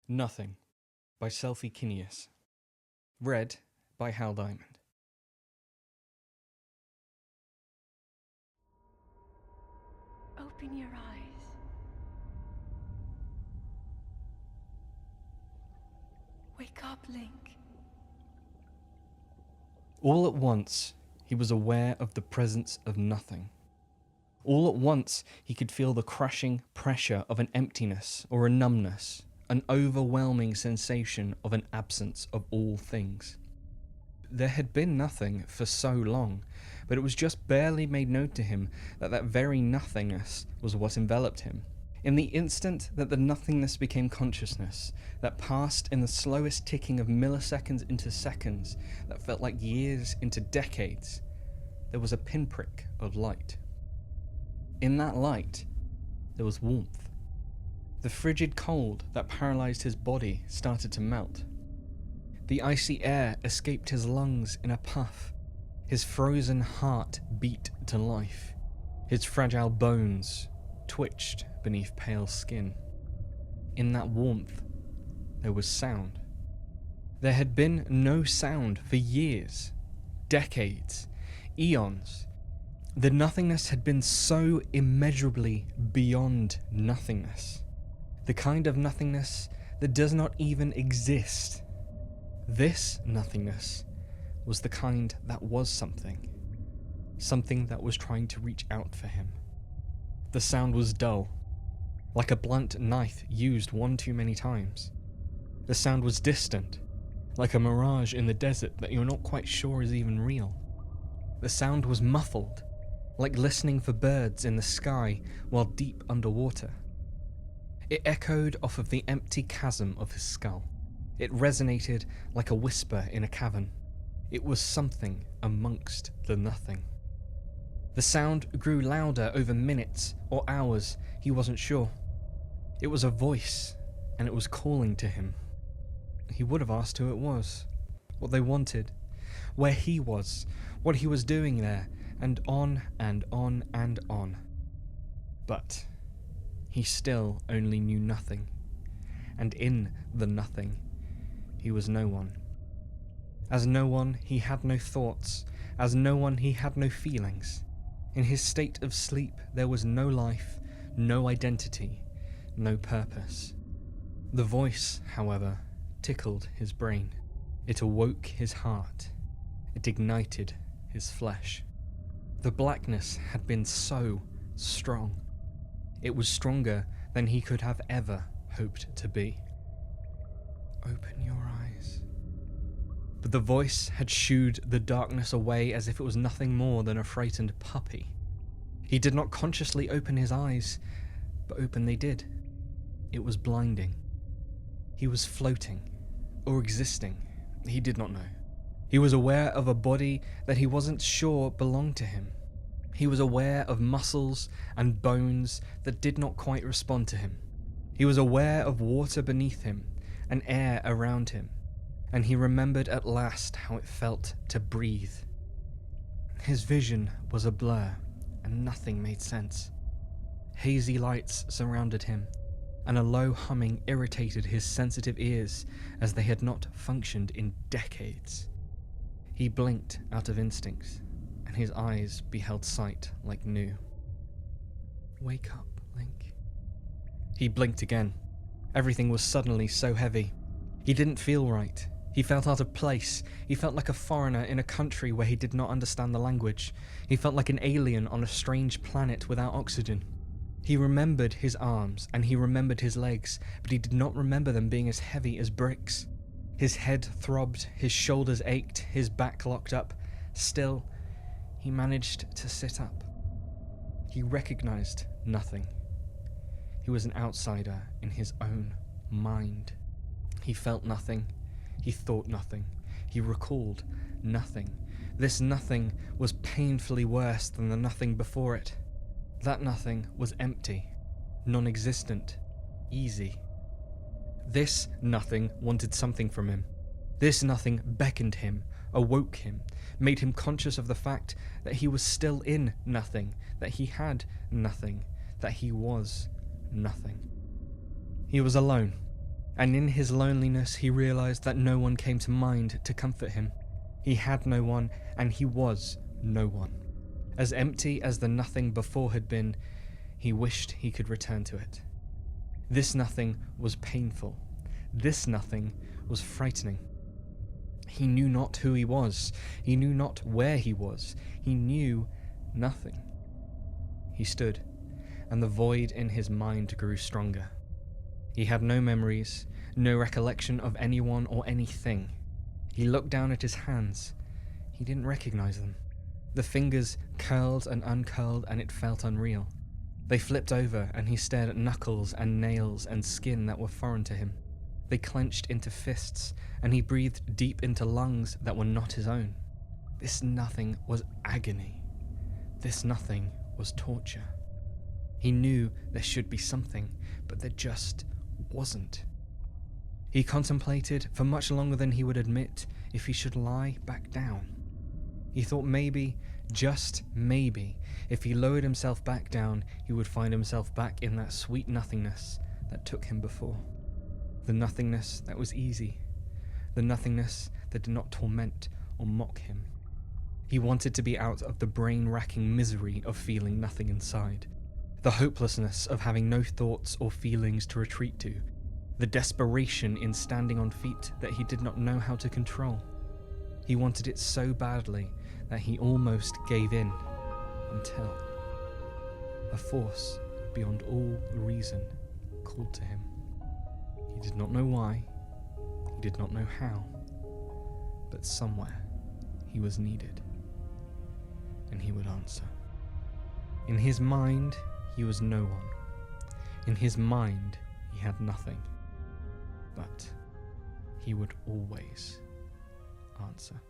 Nothing by Selphie Kinneas. Read by Hal Diamond. Open your eyes. Wake up, Link. All at once, he was aware of the presence of nothing. All at once, he could feel the crushing pressure of an emptiness or a numbness, an overwhelming sensation of an absence of all things. There had been nothing for so long, but it was just barely made known to him that that very nothingness was what enveloped him. In the instant that the nothingness became consciousness, that passed in the slowest ticking of milliseconds into seconds, that felt like years into decades, there was a pinprick of light. In that light, there was warmth. The frigid cold that paralyzed his body started to melt. The icy air escaped his lungs in a puff. His frozen heart beat to life. His fragile bones twitched beneath pale skin. In that warmth, there was sound. There had been no sound for years, decades, eons. The nothingness had been so immeasurably beyond nothingness. The kind of nothingness that does not even exist. This nothingness was the kind that was something. Something that was trying to reach out for him. The sound was dull, like a blunt knife used one too many times. The sound was distant, like a mirage in the desert that you're not quite sure is even real. The sound was muffled, like listening for birds in the sky while deep underwater. It echoed off of the empty chasm of his skull. It resonated like a whisper in a cavern. It was something amongst the nothing. The sound grew louder over minutes or hours, he wasn't sure. It was a voice, and it was calling to him. He would have asked who it was, what they wanted, where he was, what he was doing there, and on and on and on. But he still only knew nothing, and in the nothing, he was no one. As no one, he had no thoughts. As no one, he had no feelings. In his state of sleep, there was no life, no identity, no purpose. The voice, however, tickled his brain. It awoke his heart. It ignited his flesh. The blackness had been so strong. It was stronger than he could have ever hoped to be. Open your eyes. But the voice had shooed the darkness away as if it was nothing more than a frightened puppy. He did not consciously open his eyes, but open they did. It was blinding. He was floating, or existing, he did not know. He was aware of a body that he wasn't sure belonged to him. He was aware of muscles and bones that did not quite respond to him. He was aware of water beneath him and air around him, and he remembered at last how it felt to breathe. His vision was a blur, and nothing made sense. Hazy lights surrounded him, and a low humming irritated his sensitive ears as they had not functioned in decades. He blinked out of instinct, and his eyes beheld sight like new. Wake up, Link. He blinked again. Everything was suddenly so heavy. He didn't feel right. He felt out of place. He felt like a foreigner in a country where he did not understand the language. He felt like an alien on a strange planet without oxygen. He remembered his arms and he remembered his legs, but he did not remember them being as heavy as bricks. His head throbbed, his shoulders ached, his back locked up. Still, he managed to sit up. He recognized nothing. He was an outsider in his own mind. He felt nothing. He thought nothing. He recalled nothing. This nothing was painfully worse than the nothing before it. That nothing was empty, non-existent, easy. This nothing wanted something from him. This nothing beckoned him, awoke him, made him conscious of the fact that he was still in nothing, that he had nothing, that he was nothing. He was alone. And in his loneliness, he realized that no one came to mind to comfort him. He had no one, and he was no one. As empty as the nothing before had been, he wished he could return to it. This nothing was painful. This nothing was frightening. He knew not who he was. He knew not where he was. He knew nothing. He stood, and the void in his mind grew stronger. He had no memories, no recollection of anyone or anything. He looked down at his hands. He didn't recognize them. The fingers curled and uncurled, and it felt unreal. They flipped over, and he stared at knuckles and nails and skin that were foreign to him. They clenched into fists, and he breathed deep into lungs that were not his own. This nothing was agony. This nothing was torture. He knew there should be something, but there just wasn't. He contemplated for much longer than he would admit if he should lie back down. He thought maybe, just maybe, if he lowered himself back down, he would find himself back in that sweet nothingness that took him before. The nothingness that was easy. The nothingness that did not torment or mock him. He wanted to be out of the brain-racking misery of feeling nothing inside. The hopelessness of having no thoughts or feelings to retreat to. The desperation in standing on feet that he did not know how to control. He wanted it so badly that he almost gave in, until a force beyond all reason called to him. He did not know why, he did not know how, but somewhere he was needed, and he would answer. In his mind, he was no one. In his mind, he had nothing, but he would always answer.